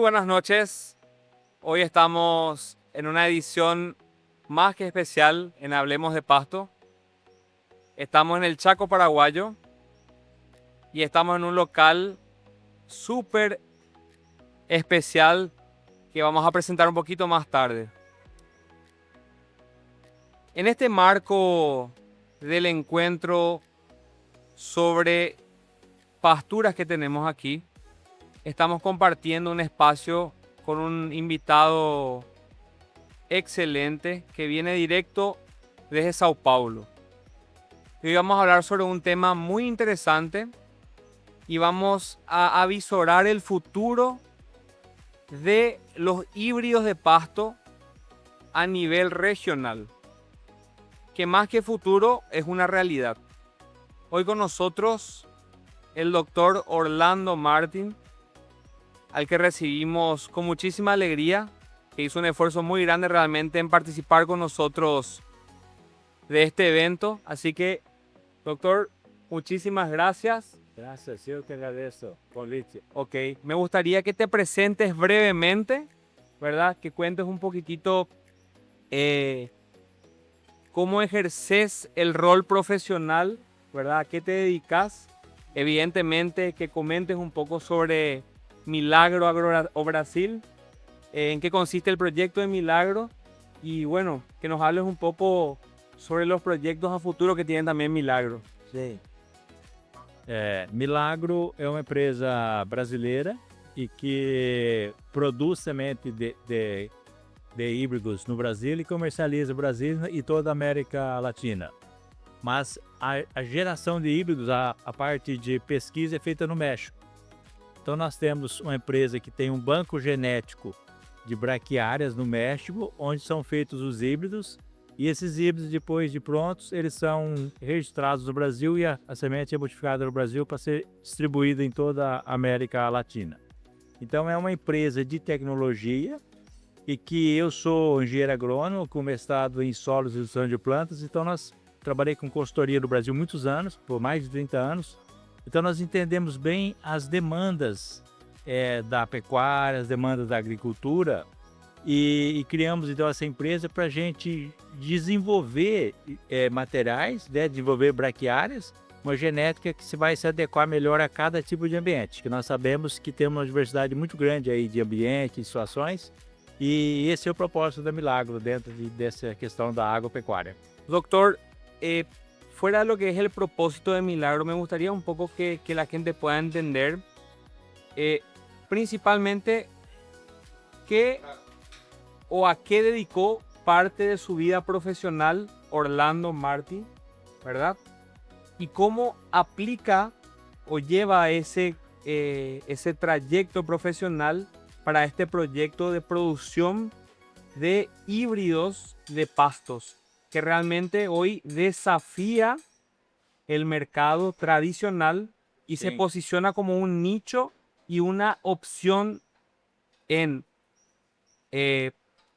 buenas noches. Hoy estamos en una edición más que especial en Hablemos de Pasto. Estamos en el Chaco paraguayo y estamos en un local súper especial que vamos a presentar un poquito más tarde. En este marco del encuentro sobre pasturas que tenemos aquí, estamos compartiendo un espacio con un invitado excelente que viene directo desde Sao Paulo. Hoy vamos a hablar sobre un tema muy interesante y vamos a avisorar el futuro de los híbridos de pasto a nivel regional, que más que futuro es una realidad. Hoy con nosotros el doctor Orlando Martín, al que recibimos con muchísima alegría, que hizo un esfuerzo muy grande realmente en participar con nosotros de este evento. Así que, doctor, muchísimas gracias. Gracias, yo te agradezco, convite. Ok, me gustaría que te presentes brevemente, ¿verdad? Que cuentes un poquitito cómo ejerces el rol profesional, ¿verdad? ¿A qué te dedicas? Evidentemente, que comentes un poco sobre Milagro Agro Brasil, en qué consiste el proyecto de Milagro y bueno, que nos hables un poco sobre los proyectos a futuro que tienen también Milagro. Sim. Milagro é uma empresa brasileira e que produz semente de híbridos no Brasil e comercializa o Brasil e toda a América Latina. Mas a geração de híbridos, a parte de pesquisa é feita no México. Então nós temos uma empresa que tem um banco genético de braquiárias no México, onde são feitos os híbridos, e esses híbridos, depois de prontos, eles são registrados no Brasil e a semente é modificada no Brasil para ser distribuída em toda a América Latina. Então é uma empresa de tecnologia e que eu sou engenheiro agrônomo com mestrado em solos e redução de plantas, então nós trabalhei com consultoria no Brasil muitos anos, por mais de 30 anos, então nós entendemos bem as demandas da pecuária, as demandas da agricultura e criamos então essa empresa para a gente desenvolver materiais, desenvolver braquiárias, uma genética que vai se adequar melhor a cada tipo de ambiente, que nós sabemos que temos uma diversidade muito grande aí de ambientes, de situações, e esse é o propósito da Milagro dentro dessa questão da agropecuária. Doctor, fuera de lo que es el propósito de Milagro, me gustaría un poco que la gente pueda entender principalmente qué o a qué dedicó parte de su vida profesional Orlando Martín, ¿verdad? Y cómo aplica o lleva ese trayecto profesional para este proyecto de producción de híbridos de pastos, que realmente hoy desafía el mercado tradicional y se posiciona como un nicho y una opción en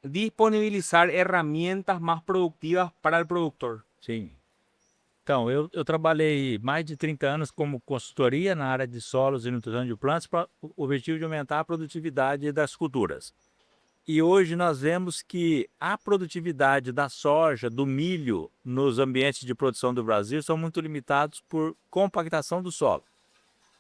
disponibilizar herramientas más productivas para el productor. Sim. Então, eu trabalhei mais de 30 anos como consultoria na área de solos e nutrição de plantas para o objetivo de aumentar a produtividade das culturas. E hoje nós vemos que a produtividade da soja, do milho, nos ambientes de produção do Brasil são muito limitados por compactação do solo.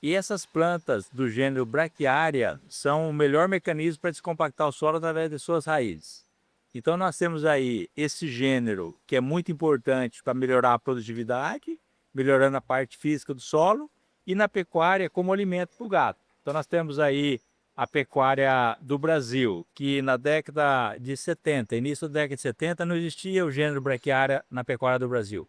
E essas plantas do gênero braquiária são o melhor mecanismo para descompactar o solo através de suas raízes. Então nós temos aí esse gênero que é muito importante para melhorar a produtividade, melhorando a parte física do solo, e na pecuária como alimento para o gado. Então nós temos aí a pecuária do Brasil, que na década de 70, início da década de 70, não existia o gênero braquiária na pecuária do Brasil.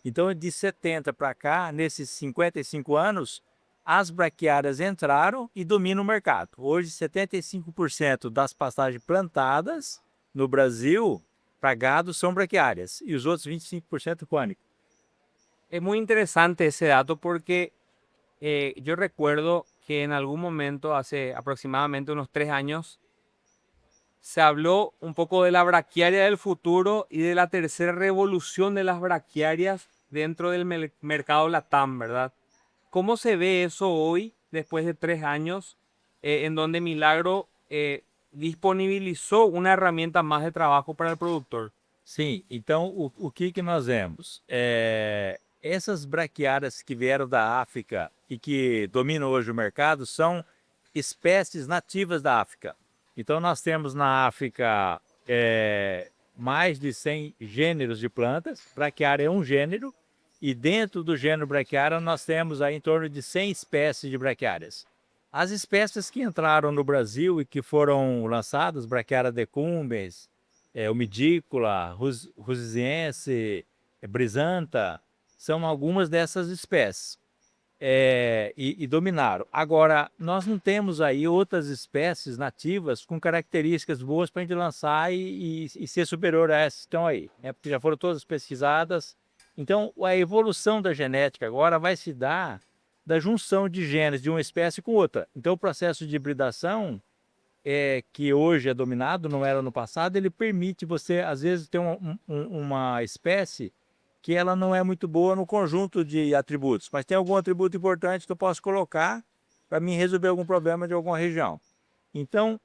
Então de 70 para cá, nesses 55 anos, as braquiárias entraram e dominam o mercado. Hoje 75% das pastagens plantadas no Brasil para gado são braquiárias e os outros 25% cónicos. Es muy interesante ese dato porque yo recuerdo que en algún momento, hace aproximadamente unos 3 años, se habló un poco de la braquiaria del futuro y de la tercera revolución de las braquiarias dentro del mercado LATAM, ¿verdad? ¿Cómo se ve eso hoy, después de 3 años, en donde Milagro disponibilizó una herramienta más de trabajo para el productor. Sim, então o que que nós vemos? Essas braquiárias que vieram da África e que dominam hoje o mercado são espécies nativas da África. Então nós temos na África mais de 100 gêneros de plantas, braquiária é um gênero, e dentro do gênero braquiária nós temos aí em torno de 100 espécies de braquiárias. As espécies que entraram no Brasil e que foram lançadas, Braquiária decumbens, umidícola, rusiense, brisanta, são algumas dessas espécies e dominaram. Agora, nós não temos aí outras espécies nativas com características boas para a gente lançar e ser superior a essas que estão aí, né? Porque já foram todas pesquisadas. Então, a evolução da genética agora vai se dar da junção de genes de uma espécie com outra. Então, o processo de hibridação que hoje é dominado, não era no passado, ele permite você, às vezes, ter uma espécie que ela não é muito boa no conjunto de atributos, mas tem algum atributo importante que eu posso colocar para mim resolver algum problema de alguma região. Então,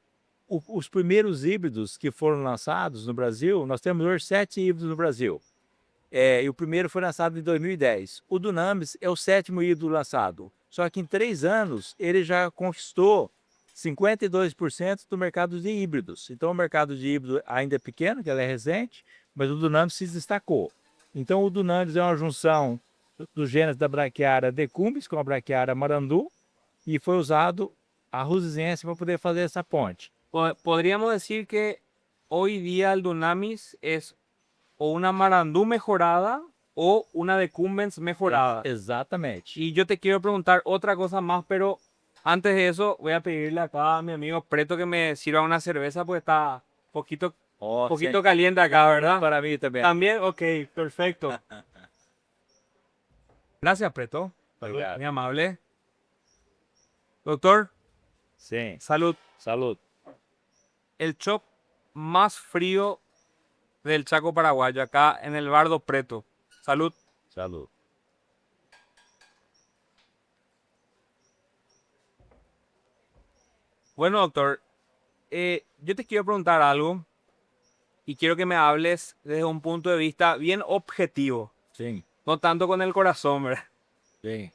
os primeiros híbridos que foram lançados no Brasil, nós temos hoje 7 híbridos no Brasil. E o primeiro foi lançado em 2010. O Dunamis é o 7º híbrido lançado. Só que em 3 anos ele já conquistou 52% do mercado de híbridos. Então o mercado de híbrido ainda é pequeno, que ela é recente, mas o Dunamis se destacou. Então o Dunamis é uma junção dos genes da braquiária decumbens com a braquiária marandu e foi usado a rusiense para poder fazer essa ponte. Podríamos decir que hoy día el Dunamis es o una Marandú mejorada o una Decumbens mejorada. Exatamente. Y yo te quiero preguntar otra cosa más, pero antes de eso voy a pedirle acá a mi amigo Preto que me sirva una cerveza porque está poquito caliente acá, ¿verdad? Para mí también. También, ok, perfecto. Gracias, Preto. Obrigado. Muy amable. Doctor, Sim. salud. Salud. El chop más frío del Chaco paraguayo, acá en el Bardo Preto. Salud. Salud. Bueno, doctor, yo te quiero preguntar algo y quiero que me hables desde un punto de vista bien objetivo, Sim. no tanto con el corazón, ¿verdad? Sim.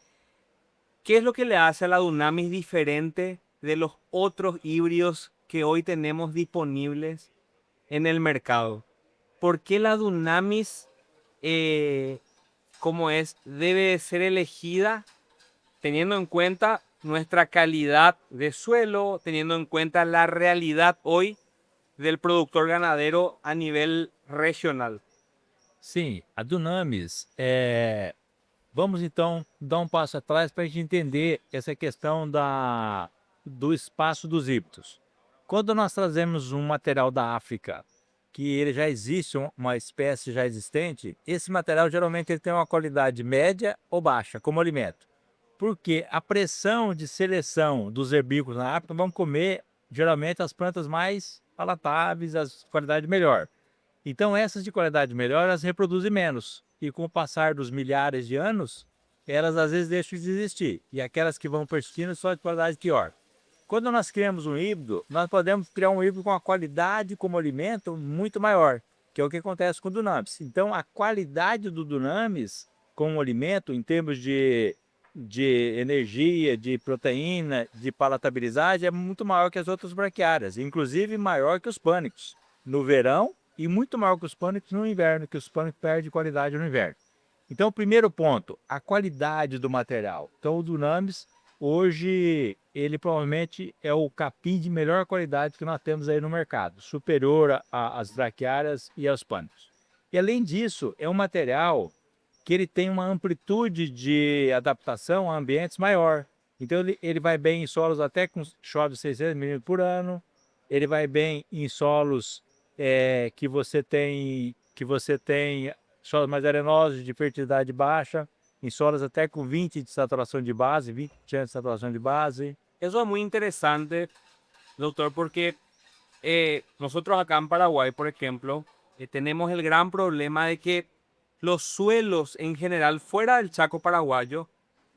¿Qué es lo que le hace a la Dunamis diferente de los otros híbridos que hoy tenemos disponibles en el mercado? ¿Por qué la Dunamis, como es, debe ser elegida teniendo en cuenta nuestra calidad de suelo, teniendo en cuenta la realidad hoy del productor ganadero a nivel regional? Sim, a Dunamis, vamos então dar um passo atrás para a gente entender essa questão do espaço dos híbridos. Quando nós trazemos um material da África, que ele já existe, uma espécie já existente, esse material geralmente ele tem uma qualidade média ou baixa como alimento. Porque a pressão de seleção dos herbívoros na África vão comer geralmente as plantas mais palatáveis, as qualidade melhor. Então essas de qualidade melhor, elas reproduzem menos. E com o passar dos milhares de anos, elas às vezes deixam de existir. E aquelas que vão persistindo são de qualidade pior. Quando nós criamos um híbrido, nós podemos criar um híbrido com uma qualidade como alimento muito maior, que é o que acontece com o Dunamis. Então a qualidade do Dunamis como alimento, em termos de energia, de proteína, de palatabilidade, é muito maior que as outras braquiárias, inclusive maior que os pânicos no verão e muito maior que os pânicos no inverno, que os pânicos perdem qualidade no inverno. Então, o primeiro ponto, a qualidade do material. Então, o Dunamis, hoje, ele provavelmente é o capim de melhor qualidade que nós temos aí no mercado, superior às braquiárias e aos pânicos. E, além disso, é um material que ele tem uma amplitude de adaptação a ambientes maior. Então ele vai bem em solos até com chove 600 milímetros por ano, ele vai bem em solos que você tem solos mais arenosos, de fertilidade baixa, em solos até com 20 de saturação de base, 20% de saturação de base. Eso es muy interesante, doctor, porque nosotros acá en Paraguay, por ejemplo, tenemos el gran problema de que los suelos en general fuera del Chaco paraguayo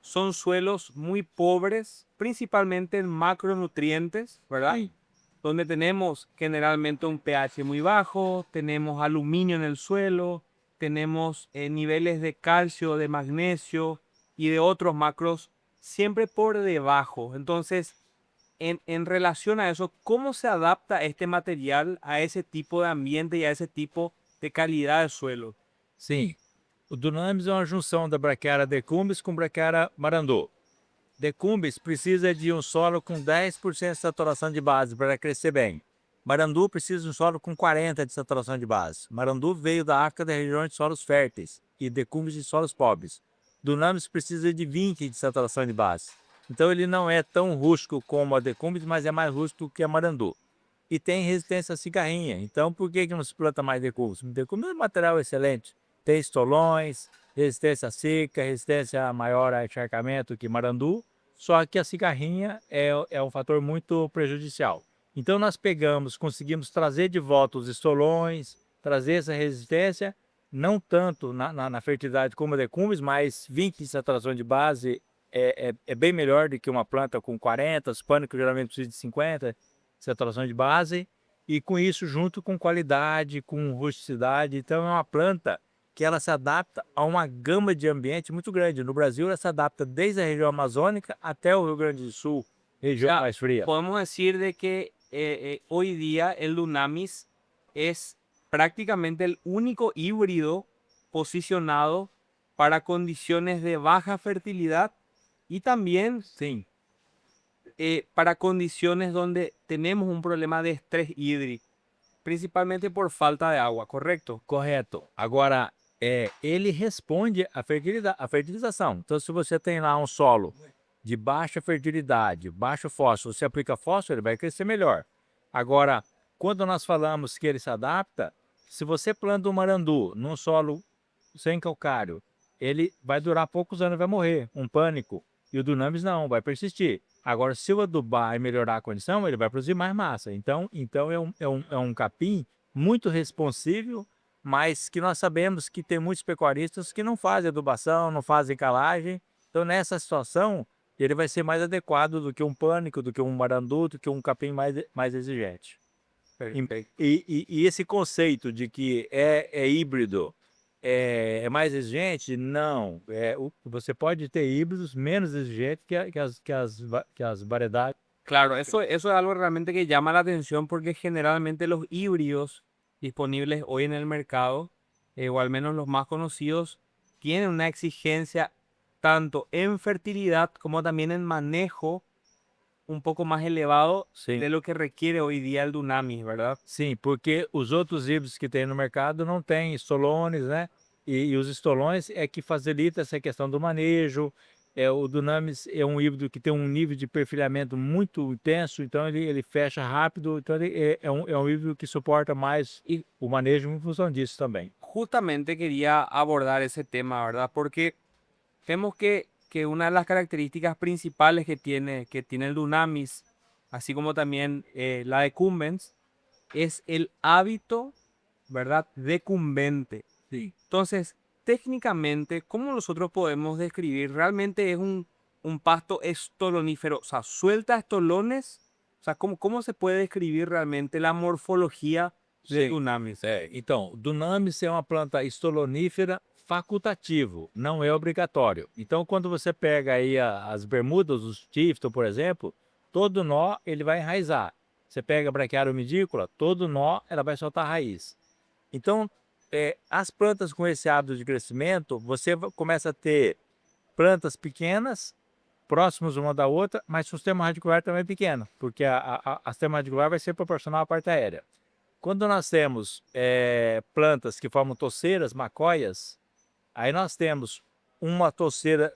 son suelos muy pobres, principalmente en macronutrientes, ¿verdad? Sim. donde tenemos generalmente un pH muy bajo, tenemos aluminio en el suelo, tenemos niveles de calcio, de magnesio y de otros macros siempre por debajo. Entonces, en relación a eso, ¿cómo se adapta este material a ese tipo de ambiente y a esse tipo de calidad de suelo? Sim, o Dunamis é uma junção da Braquiária decumbis com Braquiária marandu. Decumbis precisa de um solo com 10% de saturação de base para crescer bem. Marandu precisa de um solo com 40% de saturação de base. Marandu veio da África da região de solos férteis e Decumbis de solos pobres. Dunamis precisa de 20% de saturação de base. Então ele não é tão rústico como a Decumbis, mas é mais rústico que a Marandu. E tem resistência à cigarrinha. Então por que não se planta mais Decumbis? Decumbis é um material excelente. Tem estolões, resistência seca, resistência maior a encharcamento que Marandu, só que a cigarrinha é um fator muito prejudicial. Então nós pegamos, conseguimos trazer de volta os estolões, trazer essa resistência, não tanto na fertilidade como a Decumbis, mas 20 de saturação de base é bem melhor do que uma planta com 40, os pânicos geralmente precisam de 50 de saturação de base, e com isso junto com qualidade, com rusticidade, então é uma planta que ela se adapta a uma gama de ambiente muito grande. No Brasil, ela se adapta desde a região amazônica até o Rio Grande do Sul, região Ya, mais fria. podemos decir de que hoy día el Dunamis es prácticamente el único híbrido posicionado para condiciones de baja fertilidad y también Sim, para condiciones donde tenemos un problema de estrés hídrico, principalmente por falta de agua, ¿correcto? correto. Agora, ele responde à fertilização. Então, se você tem lá um solo de baixa fertilidade, baixo fósforo, você aplica fósforo, ele vai crescer melhor. Agora, quando nós falamos que ele se adapta, se você planta um marandu num solo sem calcário, ele vai durar poucos anos e vai morrer, um pânico. E o Dunamis não, vai persistir. Agora, se eu adubar e melhorar a condição, ele vai produzir mais massa. Então é um capim muito responsível, mas que nós sabemos que tem muitos pecuaristas que não fazem adubação, não fazem calagem. Então, nessa situação, ele vai ser mais adequado do que um pânico, do que um marandu, do que um capim mais exigente. Perfecto. E esse conceito de que é híbrido, é mais exigente? Não. Você pode ter híbridos menos exigentes que as variedades. Claro, eso es algo realmente que llama la atención porque generalmente los híbridos disponibles hoy en el mercado, o al menos los más conocidos, tienen una exigencia tanto en fertilidad como también en manejo un poco más elevado Sim. de lo que requiere hoy día el Dunamis, ¿verdad? Sim, porque os outros híbridos que tem no mercado não têm estolones, né? E os estolões é que facilita essa questão do manejo. O Dunamis é um híbrido que tem um nível de perfilhamento muito intenso, então ele fecha rápido, então ele é um híbrido que suporta mais o manejo em função disso também. Justamente quería abordar ese tema, ¿verdad? Porque vemos que una de las características principales que tiene el Dunamis, así como también la decumbens, es el hábito, ¿verdad? Decumbente. Sim. Entonces, técnicamente, ¿cómo nosotros podemos describir? ¿Realmente es un pasto estolonífero? O sea, ¿suelta estolones? O sea, ¿cómo se puede describir realmente la morfología de Sim. Dunamis? Então, Dunamis é uma planta estolonífera facultativo, não é obrigatório. Então, quando você pega aí as bermudas, os Tifton, por exemplo, todo nó ele vai enraizar. Você pega a Braquiária umidícola, todo nó ela vai soltar raiz. Então, as plantas com esse hábito de crescimento, você começa a ter plantas pequenas, próximas uma da outra, mas o sistema radicular também é pequeno, porque a sistema radicular vai ser proporcional à parte aérea. Quando nós temos plantas que formam toceiras, macóias, aí nós temos uma toceira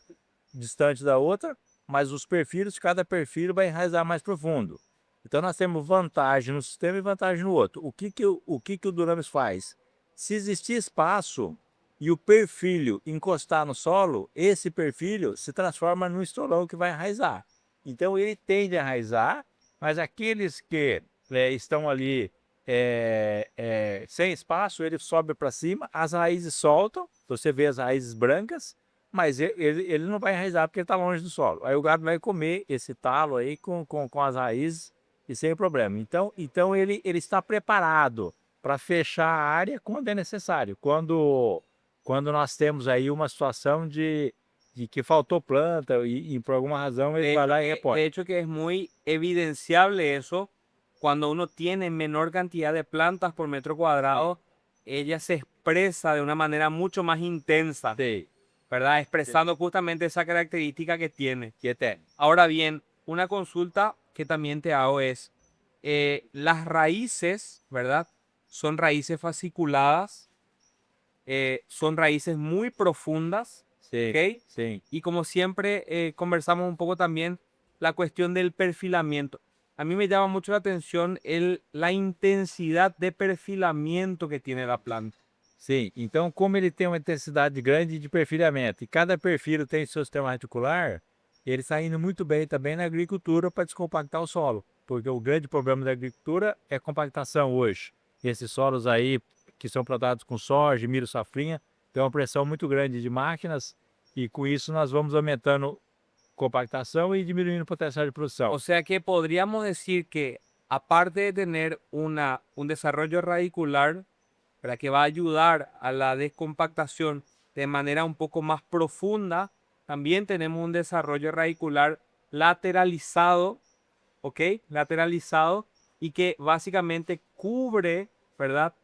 distante da outra, mas os perfilhos, cada perfil vai enraizar mais profundo. Então nós temos vantagem no sistema e vantagem no outro. O que o Dunamis faz? Se existir espaço e o perfilho encostar no solo, esse perfilho se transforma num estolão que vai enraizar. Então ele tende a enraizar, mas aqueles que estão ali sem espaço, ele sobe para cima, as raízes soltam, você vê as raízes brancas, mas ele não vai enraizar porque ele está longe do solo. Aí o gado vai comer esse talo aí com as raízes e sem problema. Então ele está preparado para fechar a área quando é necessário. Quando nós temos aí uma situação de que faltou planta e por alguma razão ele vai lá e repõe. De hecho que es muy evidenciable eso, cuando uno tiene menor cantidad de plantas por metro cuadrado, ella se expresa de una manera mucho más intensa, Sei, ¿verdad? Expresando justamente esa característica que tiene. que tem. Ahora bien, una consulta que también te hago es, las raíces, ¿verdad? Son raíces fasciculadas, son raíces muy profundas, Sim, ¿ok? sim. Y como siempre conversamos un poco también la cuestión del perfilamiento. A mí me llama mucho la atención la intensidad de perfilamiento que tiene la planta. Sim, então como ele tem uma intensidade grande de perfilhamento e cada perfil tem seu sistema radicular, ele está indo muito bem também na agricultura para descompactar o solo, porque o grande problema da agricultura é compactação hoje. Esses solos aí que são plantados com soja, milho, safrinha, tem uma pressão muito grande de máquinas e com isso nós vamos aumentando compactação e diminuindo o potencial de produção. O sea que podríamos decir que aparte de tener un desarrollo radicular, ¿verdad? Que va a ayudar a la descompactación de manera un poco más profunda, también tenemos un desarrollo radicular lateralizado, ¿ok? Lateralizado y que básicamente cubre, ¿verdad?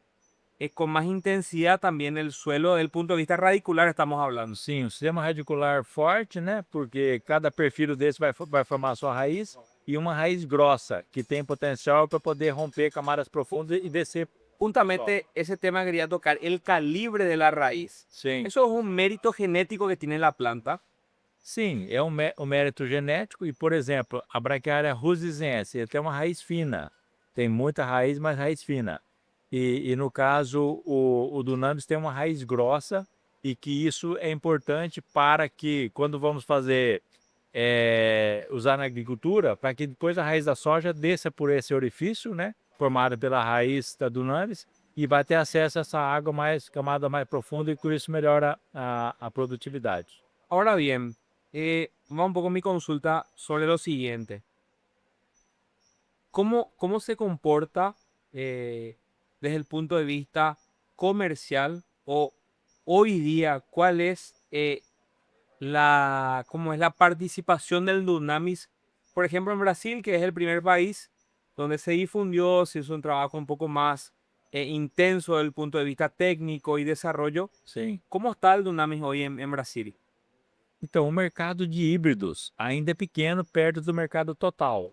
Con más intensidad también el suelo desde el punto de vista radicular estamos hablando. Sim, um sistema radicular forte, né? Porque cada perfil desse vai formar a sua raiz e uma raiz grossa, que tem potencial para poder romper camadas profundas e descer. Justamente ese tema quería tocar, el calibre de la raíz. Sim, Eso es un mérito genético que tiene la planta. sim, é um mérito genético e, por exemplo, a braquiária rusizense, ele tem uma raiz fina. Tem muita raiz, mas raiz fina. E no caso, o Dunamis tem uma raiz grossa e que isso é importante para que, quando vamos fazer, usar na agricultura, para que depois a raiz da soja desça por esse orifício, né, formado pela raiz da Dunamis, e vai ter acesso a essa água camada mais profunda e com isso melhora a produtividade. Ahora bien, va un poco mi consulta sobre lo siguiente. ¿Cómo se comporta desde el punto de vista comercial o hoy día cuál es cómo es la participación del Dunamis? Por ejemplo, en Brasil, que es el primer país donde se difundió, se hizo un trabajo un poco más intenso desde el punto de vista técnico y desarrollo. Sim. ¿Cómo está el Dunamis hoy en Brasil? Então, o mercado de híbridos ainda é pequeno perto do mercado total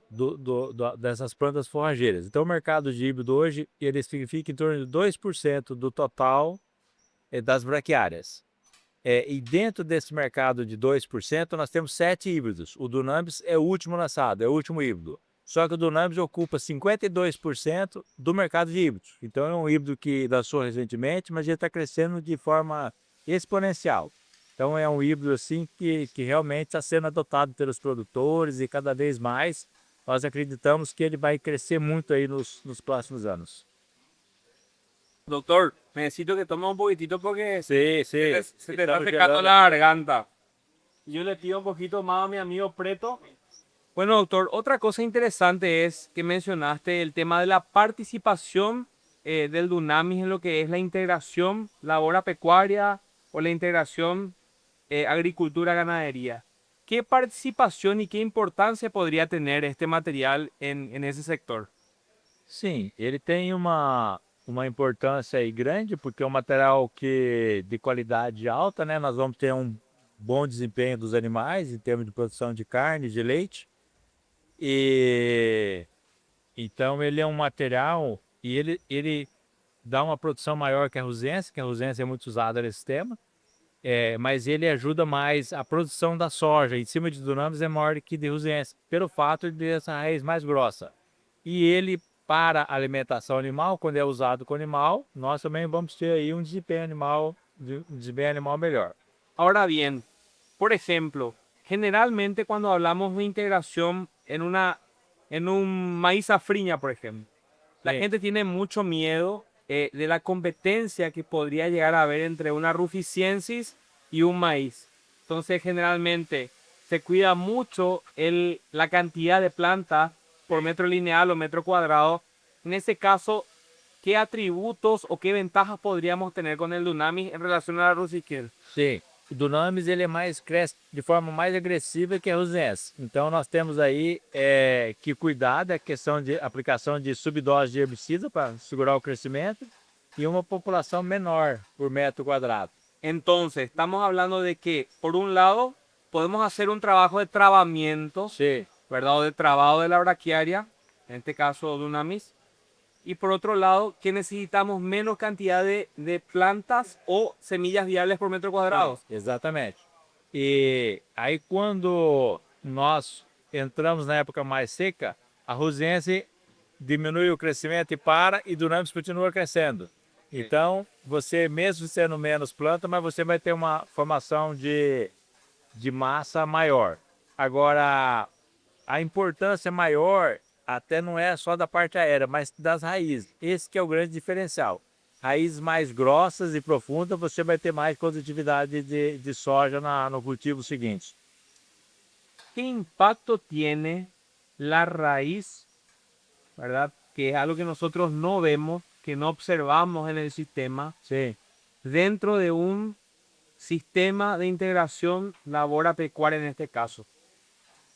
dessas plantas forrageiras. Então, o mercado de híbrido hoje, ele significa em torno de 2% do total das braquiárias. E dentro desse mercado de 2%, nós temos 7 híbridos. O Dunamis é o último lançado, é o último híbrido. Só que o Dunamis ocupa 52% do mercado de híbridos. Então, é um híbrido que lançou recentemente, mas já está crescendo de forma exponencial. Então é um híbrido assim que realmente está sendo adotado pelos produtores e cada vez mais nós acreditamos que ele vai crescer muito aí nos próximos anos. Doctor, necesito que tome un poquitito porque Sim, sim. se te está secando la garganta. Yo le pido un poquito más a mi amigo Preto. Bueno, doctor, otra cosa interesante es que mencionaste el tema de la participación del Dunamis en lo que es la integración labor-pecuaria o la integración agricultura-ganadería. ¿Qué participación y qué importancia podría tener este material en ese sector? Sim, ele tem uma importância aí grande porque é um material que de qualidade alta, né? Nós vamos ter um bom desempenho dos animais em termos de produção de carne, de leite. E então ele é um material e ele dá uma produção maior que a rusense é muito usada nesse tema. Mas ele ajuda mais a produção da soja em cima de Dunamis é maior que de rusense, pelo fato de ter essa raiz mais grossa. E ele, para alimentação animal, quando é usado com animal, nós também vamos ter aí um desempenho animal melhor. Ahora bien, por ejemplo, generalmente cuando hablamos de integración en un maíz safrinha, por ejemplo, la Sí. gente tiene mucho miedo de la competencia que podría llegar a haber entre una ruficiensis y un maíz. Entonces, generalmente se cuida mucho la cantidad de planta por metro lineal o metro cuadrado. En ese caso, ¿qué atributos o qué ventajas podríamos tener con el Dunamis en relación a la Rusiquel? Sim, o Dunamis ele cresce de forma mais agressiva que a Rusense. Então nós temos aí que cuidar da questão de aplicação de subdose de herbicida para segurar o crescimento e uma população menor por metro cuadrado. Entonces, estamos hablando de que, por un lado, podemos hacer un trabajo de trabamiento, Sim, ¿verdad? O de trabado de la braquiaria, en este caso Dunamis. Y por otro lado, que necesitamos menos cantidad de plantas o semillas viables por metro cuadrado. exatamente. E aí quando nós entramos na época mais seca, a Rusense diminui o crescimento e para, e Dunamis continua crescendo. Então, você mesmo sendo menos planta, mas você vai ter uma formação de massa maior. Agora, a importância maior até não é só da parte aérea, mas das raízes. Esse que é o grande diferencial. Raízes mais grossas e profundas, você vai ter mais produtividade de soja no cultivo seguinte. ¿Qué impacto tiene la raíz, verdad? Que es algo que nosotros no vemos, que no observamos en el sistema, Sim. dentro de un sistema de integración labora-pecuaria en este caso.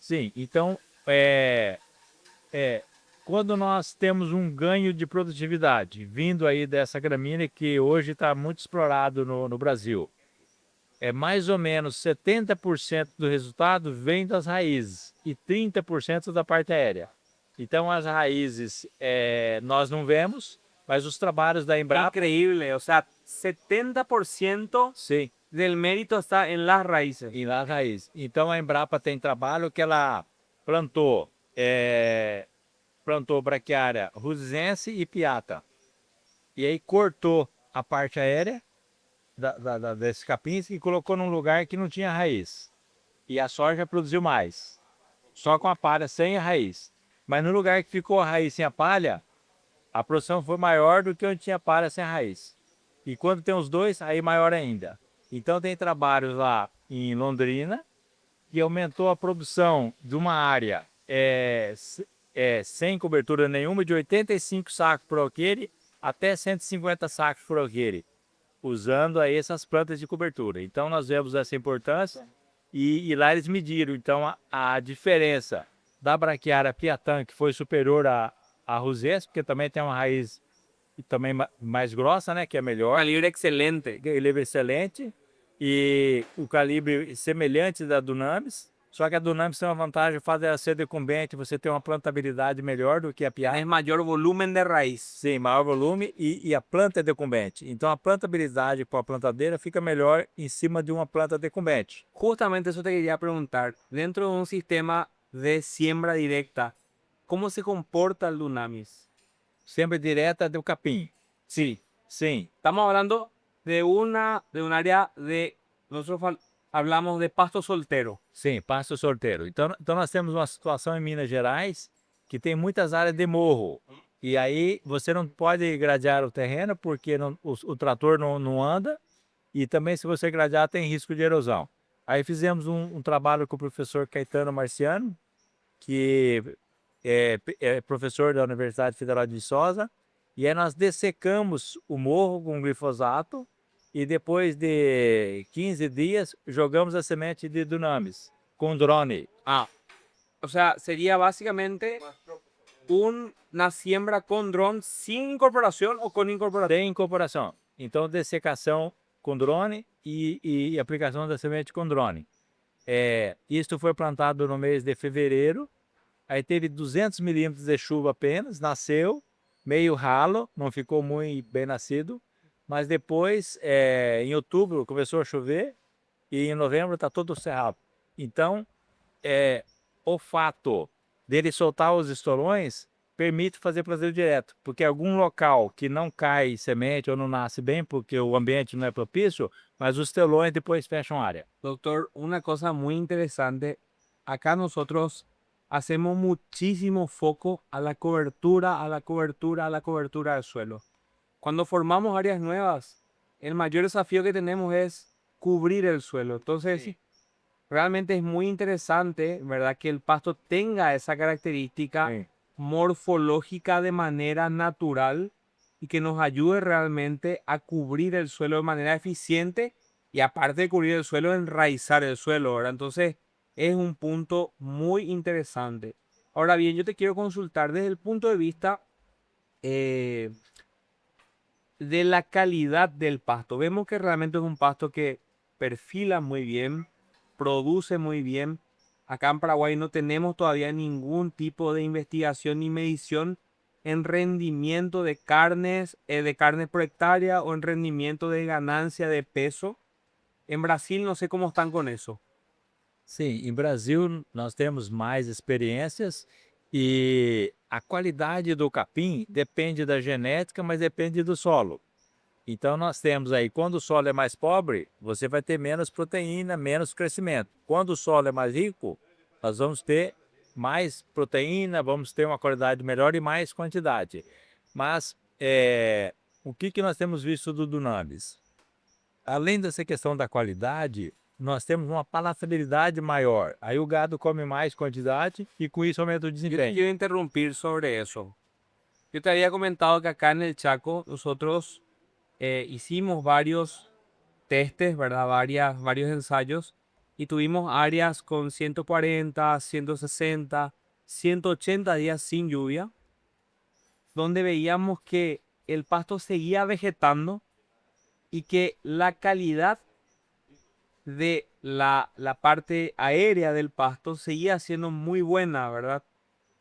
Sim, então quando nós temos um ganho de produtividade vindo aí dessa gramínea que hoje está muito explorado no Brasil, mais ou menos 70% do resultado vem das raízes e 30% da parte aérea. Então as raízes nós não vemos, mas os trabalhos da Embrapa, Increíble, o sea, 70% sim, del mérito está en las raíces. e nas raízes. Então a Embrapa tem trabalho que ela plantou braquiária rusizense e piata. E aí cortou a parte aérea desses capins e colocou num lugar que não tinha raiz. E a soja produziu mais, só com a palha, sem a raiz. Mas no lugar que ficou a raiz sem a palha, a produção foi maior do que onde tinha palha sem a raiz. E quando tem os dois, aí maior ainda. Então tem trabalhos lá em Londrina que aumentou a produção de uma área sem cobertura nenhuma, de 85 sacos por alqueire até 150 sacos por alqueire, usando aí essas plantas de cobertura. Então nós vemos essa importância e lá eles mediram. Então a diferença da braquiária piatã, que foi superior à rusense, porque também tem uma raiz também mais grossa, né, que é melhor. Calibre excelente. Calibre excelente e o calibre semelhante da Dunamis. Só que a Dunamis tem uma vantagem, o fato dela ser decumbente, você tem uma plantabilidade melhor do que a piata. Es mayor volumen de raíz. Sim, maior volume e a planta é decumbente. Então a plantabilidade com a plantadeira fica melhor em cima de uma planta decumbente. Justamente eso te quería preguntar. Dentro de un sistema de siembra directa, ¿cómo se comporta el Dunamis? Siembra direta do capim. Sí. Sim, Estamos hablando de un área de, nosotros hablamos de pasto soltero. sim, pasto sorteiro. Então nós temos uma situação em Minas Gerais que tem muitas áreas de morro. E aí você não pode gradear o terreno porque o trator não anda. E também se você gradear tem risco de erosão. Aí fizemos um trabalho com o professor Caetano Marciano, que é professor da Universidade Federal de Viçosa. E aí nós dessecamos o morro com glifosato e depois de 15 dias jogamos a semente de Dunamis com drone. Ah, o sea, sería básicamente una siembra con dron sin incorporación o con incorporación. Tem incorporação. Então dessecação com drone e aplicação da semente com drone. Isto foi plantado no mês de fevereiro. Aí teve 200 milímetros de chuva apenas, nasceu meio ralo, não ficou muito bem nascido. Mas depois, em outubro, começou a chover e em novembro está todo cerrado. Então, o fato dele soltar os estolões permite fazer plantio direto, porque algum local que não cai semente ou não nasce bem, porque o ambiente não é propício, mas os telões depois fecham a área. Doctor, una cosa muy interesante. Acá nosotros hacemos muchísimo foco a la cobertura, a la cobertura, a la cobertura del suelo. Cuando formamos áreas nuevas, el mayor desafío que tenemos es cubrir el suelo. Entonces, Sí. realmente es muy interesante, ¿verdad? Que el pasto tenga esa característica Sim. morfológica de manera natural y que nos ayude realmente a cubrir el suelo de manera eficiente y aparte de cubrir el suelo, enraizar el suelo, ¿verdad? Entonces es un punto muy interesante. Ahora bien, yo te quiero consultar desde el punto de vista eh, de la calidad del pasto. Vemos que realmente es un pasto que perfila muy bien, produce muy bien. Acá en Paraguay no tenemos todavía ningún tipo de investigación ni medición en rendimiento de carnes por hectárea o en rendimiento de ganancia de peso. En Brasil no sé cómo están con eso. Sim, em Brasil nós temos mais experiências e a qualidade do capim depende da genética, mas depende do solo. Então nós temos aí, quando o solo é mais pobre, você vai ter menos proteína, menos crescimento. Quando o solo é mais rico, nós vamos ter mais proteína, vamos ter uma qualidade melhor e mais quantidade. Mas o que nós temos visto do Dunamis? Além dessa questão da qualidade, nós temos uma palatabilidade maior. Aí o gado come mais quantidade e com isso aumenta o Yo te desempenho. quiero interrumpir sobre eso. Yo te había comentado que acá en el Chaco nosotros hicimos varios testes, ¿verdad? Varios ensayos y tuvimos áreas con 140, 160, 180 días sin lluvia, donde veíamos que el pasto seguía vegetando y que la calidad de la parte aérea del pasto seguía siendo muy buena, ¿verdad?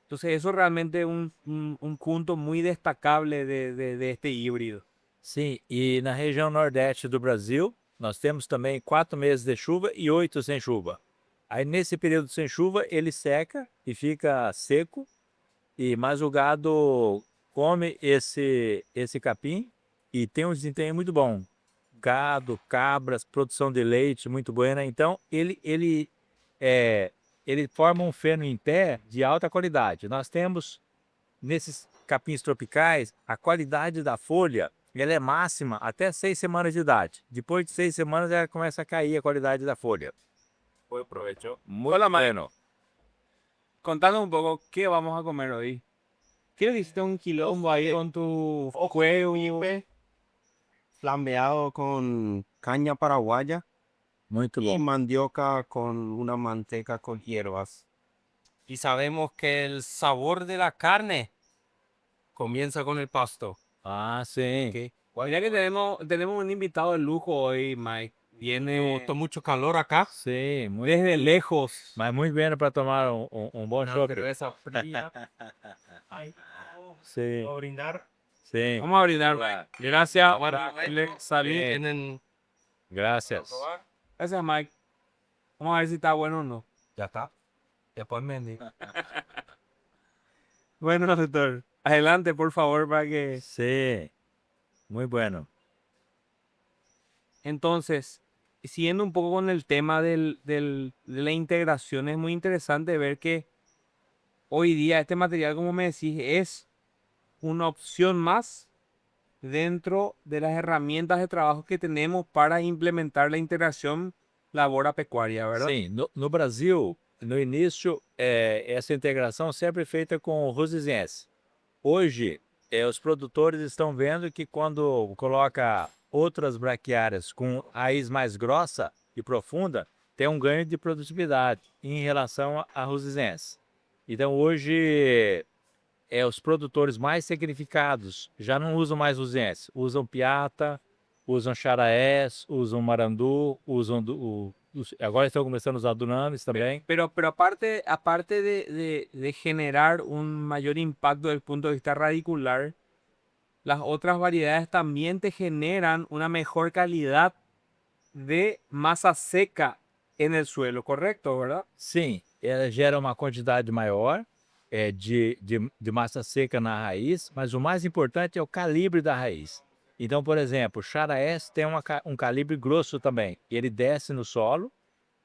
Entonces eso realmente es un punto muy destacable de este híbrido. Sim, e na região nordeste do Brasil, nós temos também 4 meses de chuva e 8 sem chuva. Aí nesse período sem chuva, ele seca e fica seco, mas o gado come esse capim e tem um desempenho muito bom. Gado, cabras, produção de leite muito boa, né? Então ele forma um feno em pé de alta qualidade. Nós temos nesses capins tropicais a qualidade da folha, ela é máxima até 6 semanas de idade. Depois de 6 semanas ela começa a cair a qualidade da folha. Buen provecho. Muito Hola, Mike. bueno. Contanos un poco qué vamos a comer hoy. Quiero que hiciste un quilombo ahí con tu juego. Flambeado con caña paraguaya Muito y bom. mandioca con una manteca con hierbas. Y sabemos que el sabor de la carne comienza con el pasto. Ah, sim. ¿Ok? Mira que tenemos un invitado de lujo hoy, Mike. Me Viene gustó mucho calor acá. Sim, muito, desde lejos. mas muito bem para tomar bom Una chopp. cerveza fría. Ay, Sim, ¿puedo brindar? sim. Vamos a brindar. Gracias. Salud. Tienen... Gracias. Gracias, Mike. Vamos a ver si está bueno o no. Ya está. Después me digo. Bueno, doctor. Adelante, por favor, para que... Sim, muito bueno. Entonces, siguiendo un poco con el tema de la integración, es muy interesante ver que hoy día este material, como me decís, es una opción más dentro de las herramientas de trabajo que tenemos para implementar la integración labora-pecuária, ¿verdad? Sim, no Brasil, no início, essa integração sempre é feita com o rosizense. Hoje, os produtores estão vendo que quando coloca outras braquiárias com raiz mais grossa e profunda, tem um ganho de produtividade em relação à rosizense. Então, hoje, os produtores mais significados já não usam mais rosizense, usam piata, usam charaés, usam marandu, usam agora estão começando a usar dunamis também. Pero aparte de generar un mayor impacto desde el punto de vista radicular, las otras variedades también te generan una mejor calidad de masa seca en el suelo, ¿correcto? ¿Verdad? Sim, ela gera uma quantidade maior de massa seca na raiz, mas o mais importante é o calibre da raiz. Então, por exemplo, o charaés tem um calibre grosso também. Ele desce no solo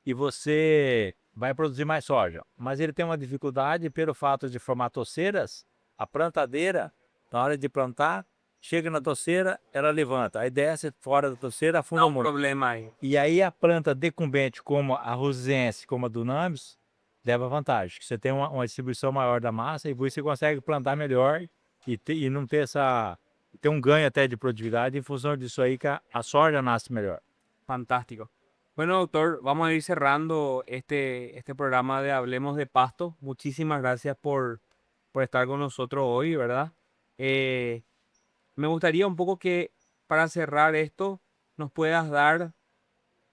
e você vai produzir mais soja. Mas ele tem uma dificuldade pelo fato de formar toceiras. A plantadeira, na hora de plantar, chega na toceira, ela levanta. Aí desce fora da toceira, afunda No o muro. problema ahí. E aí a planta decumbente, como a rosizense, como a dunamis, leva vantagem. Você tem uma distribuição maior da massa e você consegue plantar melhor e não ter ter um ganho até de produtividade em função disso aí que a soja nasce melhor. Fantástico. Bueno, doctor, vamos a ir cerrando este programa de Hablemos de Pasto. Muchísimas gracias por estar con nosotros hoy, ¿verdad? Me gustaría un poco que para cerrar esto nos puedas dar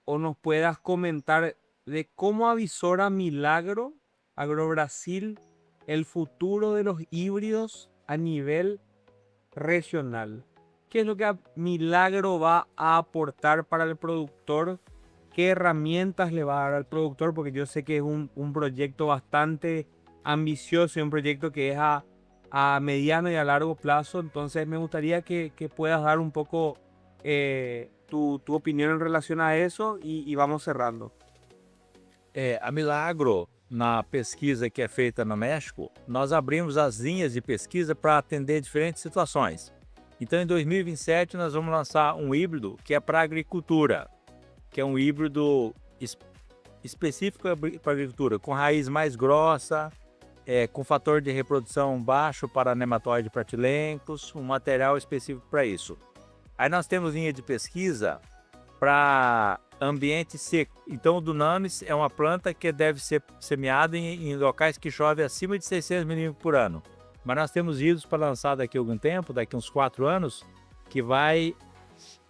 o nos puedas comentar de cómo avisora Milagro Agrobrasil el futuro de los híbridos a nivel regional. ¿Qué es lo que Milagro va a aportar para el productor? ¿Qué herramientas le va a dar al productor? Porque yo sé que es un proyecto bastante ambicioso y un proyecto que es a mediano y a largo plazo. Entonces me gustaría que puedas dar un poco tu opinión en relación a eso y vamos cerrando. A Milagro, na pesquisa que é feita no México, nós abrimos as linhas de pesquisa para atender diferentes situações. Então, em 2027, nós vamos lançar um híbrido que é para agricultura, que é um híbrido específico para agricultura, com raiz mais grossa, com fator de reprodução baixo para nematóide pratilencos, um material específico para isso. Aí nós temos linha de pesquisa para ambiente seco. Então, o Dunamis é uma planta que deve ser semeada em locais que chove acima de 600 milímetros por ano. Mas nós temos híbridos para lançar daqui a algum tempo, daqui a uns 4 anos, que vai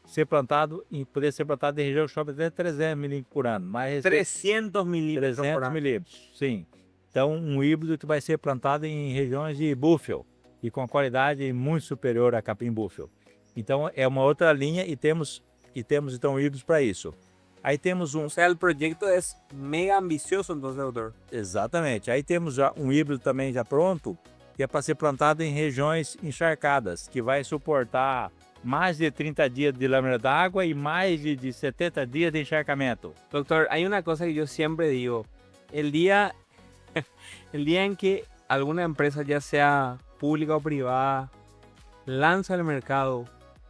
ser plantado e poder ser plantado em região que chove até 300 milímetros por ano. 300 milímetros. 300 milímetros, sim. Então, um híbrido que vai ser plantado em regiões de búfalo e com qualidade muito superior a capim búfalo. Então, é uma outra linha e temos então híbridos para isso. Aí temos O sea, el proyecto es mega ambicioso, entonces, doctor. Exatamente. Aí temos já um híbrido também já pronto, que é para ser plantado em regiões encharcadas, que vai suportar mais de 30 dias de lâmina d'água e mais de 70 dias de encharcamento. Doctor, hay una cosa que yo siempre digo. El día en que alguna empresa, ya sea pública o privada, lanza al mercado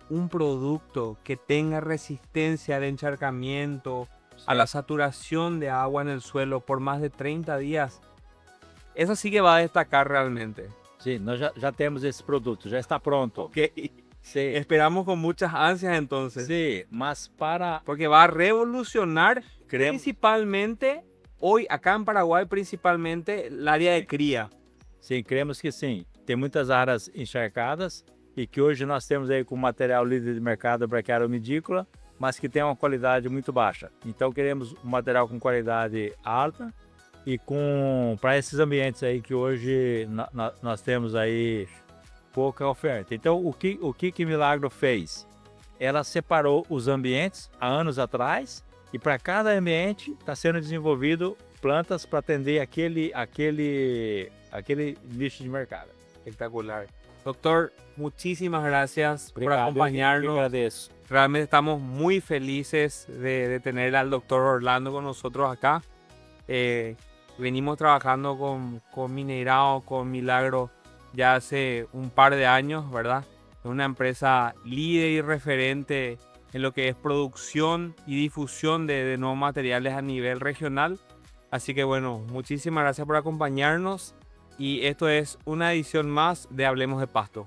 un producto que tenga resistencia al encharcamiento, a la saturación de agua en el suelo por más de 30 días, esa sí que va a destacar realmente. Sim, nós já temos esse produto, já está pronto. Que Sim, esperamos con muchas ansias entonces. sim, mas Porque va a revolucionar Creemos. principalmente, hoy acá en Paraguay, principalmente el área de cría. Sim, cremos que sim. Tem muitas áreas encharcadas e que hoje nós temos aí com material líder de mercado braquiária medícola, mas que tem uma qualidade muito baixa. Então queremos um material com qualidade alta e para esses ambientes aí que hoje nós temos aí pouca oferta. Então o que Milagro fez? Ela separou os ambientes há anos atrás e para cada ambiente está sendo desenvolvido plantas para atender aquele nicho de mercado. Espectacular. Doctor, muchísimas gracias por Obrigado, eu acompañarnos. agradeço. Realmente estamos muy felices de tener al doctor Orlando con nosotros acá. Venimos trabajando con Mineirao, con Milagro, ya hace un par de años, ¿verdad? Es una empresa líder y referente en lo que es producción y difusión de nuevos materiales a nivel regional. Así que bueno, muchísimas gracias por acompañarnos y esto es una edición más de Hablemos de Pasto.